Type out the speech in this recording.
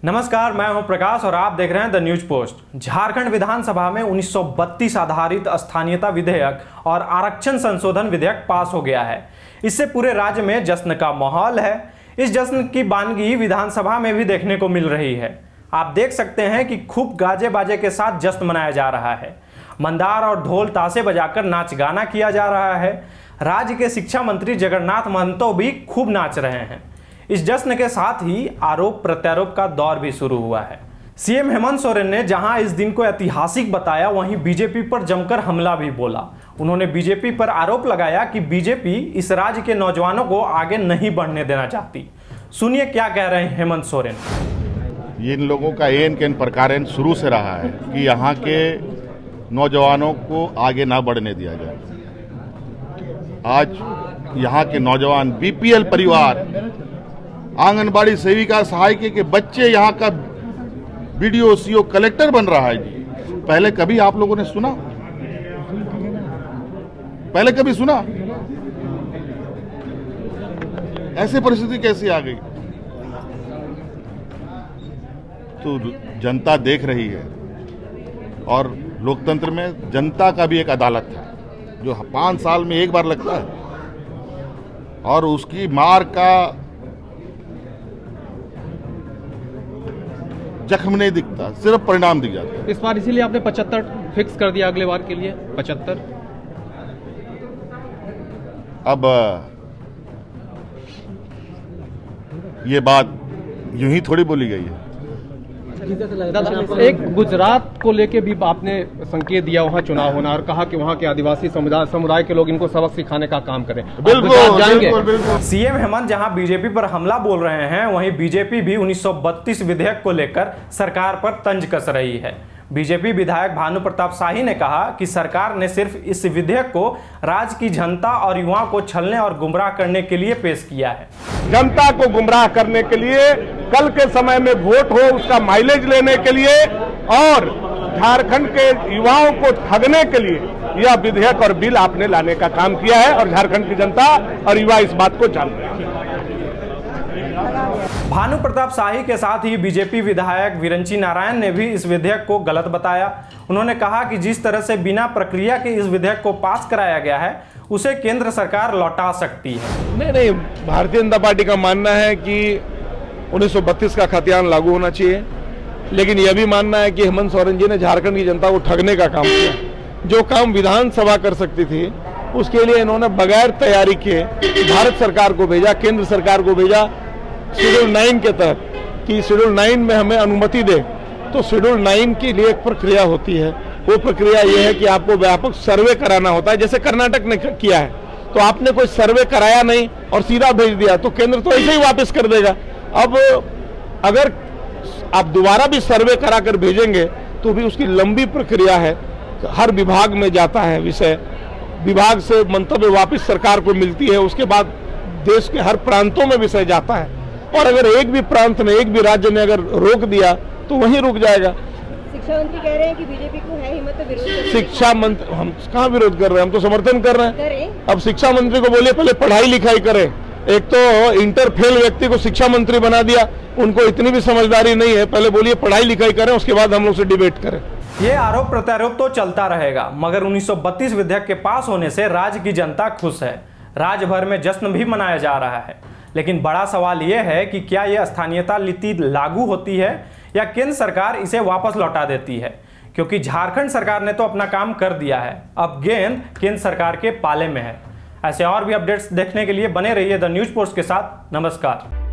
नमस्कार, मैं हूं प्रकाश और आप देख रहे हैं द न्यूज पोस्ट। झारखंड विधानसभा में 1932 आधारित स्थानीयता विधेयक और आरक्षण संशोधन विधेयक पास हो गया है। इससे पूरे राज्य में जश्न का माहौल है। इस जश्न की वानगी विधानसभा में भी देखने को मिल रही है। आप देख सकते हैं कि खूब गाजे बाजे के साथ जश्न मनाया जा रहा है। मंदार और ढोल ताशे बजाकर नाच गाना किया जा रहा है। राज्य के शिक्षा मंत्री जगन्नाथ महतो भी खूब नाच रहे हैं। इस जश्न के साथ ही आरोप प्रत्यारोप का दौर भी शुरू हुआ है। सीएम हेमंत सोरेन ने जहां इस दिन को ऐतिहासिक बताया, वहीं बीजेपी पर जमकर हमला भी बोला। उन्होंने बीजेपी पर आरोप लगाया कि बीजेपी इस राज्य के नौजवानों को आगे नहीं बढ़ने देना चाहती। सुनिए क्या कह रहे हैं हेमंत सोरेन। इन लोगों का एन के प्रकार शुरू से रहा है कि यहाँ के नौजवानों को आगे ना बढ़ने दिया जाए। आज यहाँ के नौजवान बीपीएल परिवार, आंगनबाड़ी सेविका, सहायिका के बच्चे यहाँ का बीडीओ, सीओ, कलेक्टर बन रहा है जी। पहले कभी आप लोगों ने सुना? पहले कभी सुना? ऐसी परिस्थिति कैसी आ गई? तो जनता देख रही है और लोकतंत्र में जनता का भी एक अदालत है जो 5 साल में एक बार लगता है और उसकी मार का जख्म नहीं दिखता, सिर्फ परिणाम दिख जाता है। इस बार इसीलिए आपने 75 फिक्स कर दिया अगले बार के लिए 75। अब ये बात यूं ही थोड़ी बोली गई है। एक गुजरात को लेके भी आपने संकेत दिया, वहां चुनाव होना, और कहा कि वहां के आदिवासी समुदाय के लोग इनको सबक सिखाने का काम करें। बिल्कुल। सीएम हेमंत जहां बीजेपी पर हमला बोल रहे हैं, वहीं बीजेपी भी 1932 विधेयक को लेकर सरकार पर तंज कस रही है। बीजेपी विधायक भानु प्रताप शाही ने कहा कि सरकार ने सिर्फ इस विधेयक को राज्य की जनता और युवाओं को छलने और गुमराह करने के लिए पेश किया है। जनता को गुमराह करने के लिए, कल के समय में वोट हो उसका माइलेज लेने के लिए और झारखंड के युवाओं को ठगने के लिए यह विधेयक और बिल आपने लाने का काम किया है और झारखंड की जनता और युवा इस बात को जान रहे हैं। भानु प्रताप शाही के साथ ही बीजेपी विधायक विरंची नारायण ने भी इस विधेयक को गलत बताया। उन्होंने कहा कि जिस तरह से बिना प्रक्रिया के इस विधेयक को पास कराया गया है, उसे केंद्र सरकार लौटा सकती है। नहीं, भारतीय जनता पार्टी का मानना है कि 1932 का खतियान लागू होना चाहिए, लेकिन यह भी मानना है कि हेमंत सोरेन जी ने झारखंड की जनता को ठगने का काम किया। जो काम विधानसभा कर सकती थी उसके लिए इन्होंने बगैर तैयारी के भारत सरकार को भेजा, केंद्र सरकार को भेजा शेड्यूल 9 के तहत कि शेड्यूल 9 में हमें अनुमति दे। तो शेड्यूल 9 के लिए एक प्रक्रिया होती है। वो प्रक्रिया ये है कि आपको व्यापक सर्वे कराना होता है, जैसे कर्नाटक ने किया है। तो आपने कोई सर्वे कराया नहीं और सीधा भेज दिया तो केंद्र तो ऐसे ही वापस कर देगा। अब अगर आप दोबारा भी सर्वे करा कर भेजेंगे तो भी उसकी लंबी प्रक्रिया है। हर विभाग में जाता है विषय, विभाग से मंतव्य वापस सरकार को मिलती है, उसके बाद देश के हर प्रांतों में विषय जाता है। और अगर एक भी प्रांत ने, एक भी राज्य ने अगर रोक दिया तो वहीं रुक जाएगा। शिक्षा मंत्री कह रहे हैं कि बीजेपी को है हिम्मत तो विरोध। शिक्षा मंत्री, हम कहाँ विरोध कर रहे हैं, हम तो समर्थन कर रहे हैं। अब शिक्षा मंत्री को बोलिए पहले पढ़ाई लिखाई करें। एक तो इंटर फेल व्यक्ति को शिक्षा मंत्री बना दिया, उनको इतनी भी समझदारी नहीं है। पहले बोलिए पढ़ाई लिखाई करें, उसके बाद हम लोग से डिबेट करें। ये आरोप प्रत्यारोप तो चलता रहेगा, मगर 1932 विधेयक के पास होने से राज्य की जनता खुश है। राज्य भर में जश्न भी मनाया जा रहा है। लेकिन बड़ा सवाल यह है कि क्या यह स्थानीयता नीति लागू होती है या केंद्र सरकार इसे वापस लौटा देती है, क्योंकि झारखंड सरकार ने तो अपना काम कर दिया है। अब गेंद केंद्र सरकार के पाले में है। ऐसे और भी अपडेट्स देखने के लिए बने रहिए द न्यूज पोस्ट के साथ। नमस्कार।